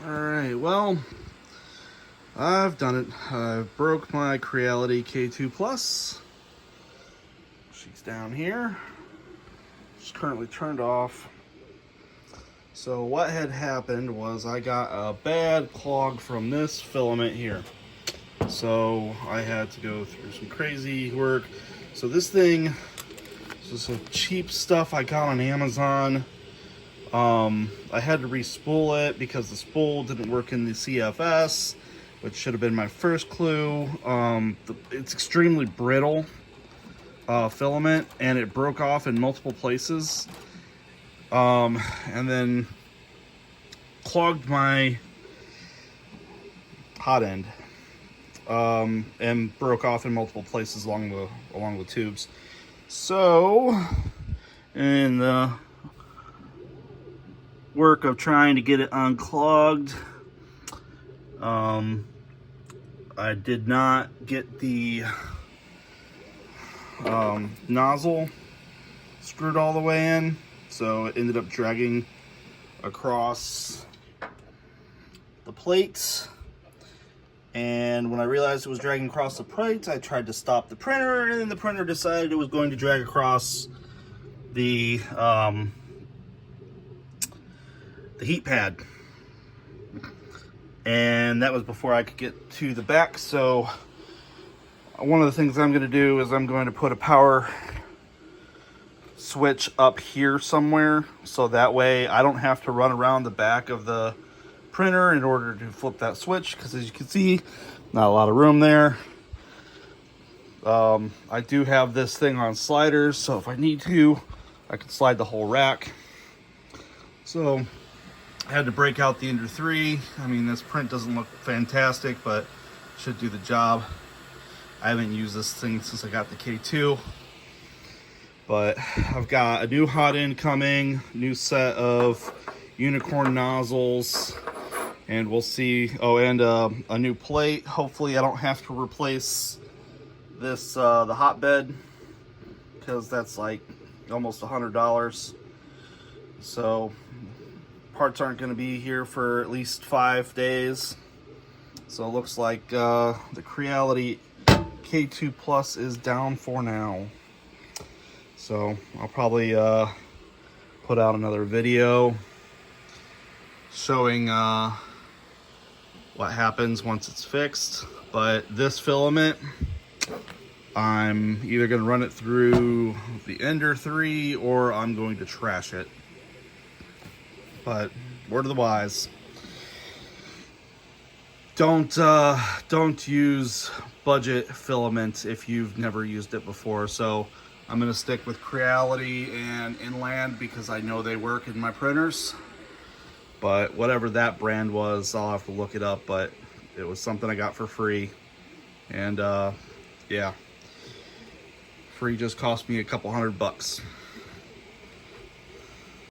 Alright, well, I've done it. I broke my Creality K2 I. She's down here. She's currently turned off. So what had happened was I got a bad clog from this filament here. So I had to go through some crazy work. So this thing, this is some cheap stuff I got on Amazon. I had to re-spool it because the spool didn't work in the CFS, which should have been my first clue. It's extremely brittle filament, and it broke off in multiple places, and then clogged my hot end, and broke off in multiple places along the tubes. So, in the work of trying to get it unclogged, I did not get the nozzle screwed all the way in, so it ended up dragging across the plates. And when I realized it was dragging across the plates, I tried to stop the printer, and then the printer decided it was going to drag across the heat pad, and that was before I could get to the back. So one of the things I'm going to do is I'm going to put a power switch up here somewhere, so that way I don't have to run around the back of the printer in order to flip that switch, because as you can see, not a lot of room there. I do have this thing on sliders, so if I need to, I can slide the whole rack. So I had to break out the Ender 3. I mean, this print doesn't look fantastic, but should do the job. I haven't used this thing since I got the K2. But I've got a new hot end coming, new set of unicorn nozzles, and we'll see. Oh, and a new plate. Hopefully I don't have to replace this, the hotbed, because that's like almost $100. So parts aren't going to be here for at least 5 days. So it looks like the Creality K2 is down for now. So I'll probably put out another video showing what happens once it's fixed. But this filament, I'm either going to run it through the Ender 3 or I'm going to trash it. But word of the wise, don't use budget filament if you've never used it before. So I'm gonna stick with Creality and Inland because I know they work in my printers. But whatever that brand was, I'll have to look it up. But it was something I got for free, and yeah, free just cost me a couple $100.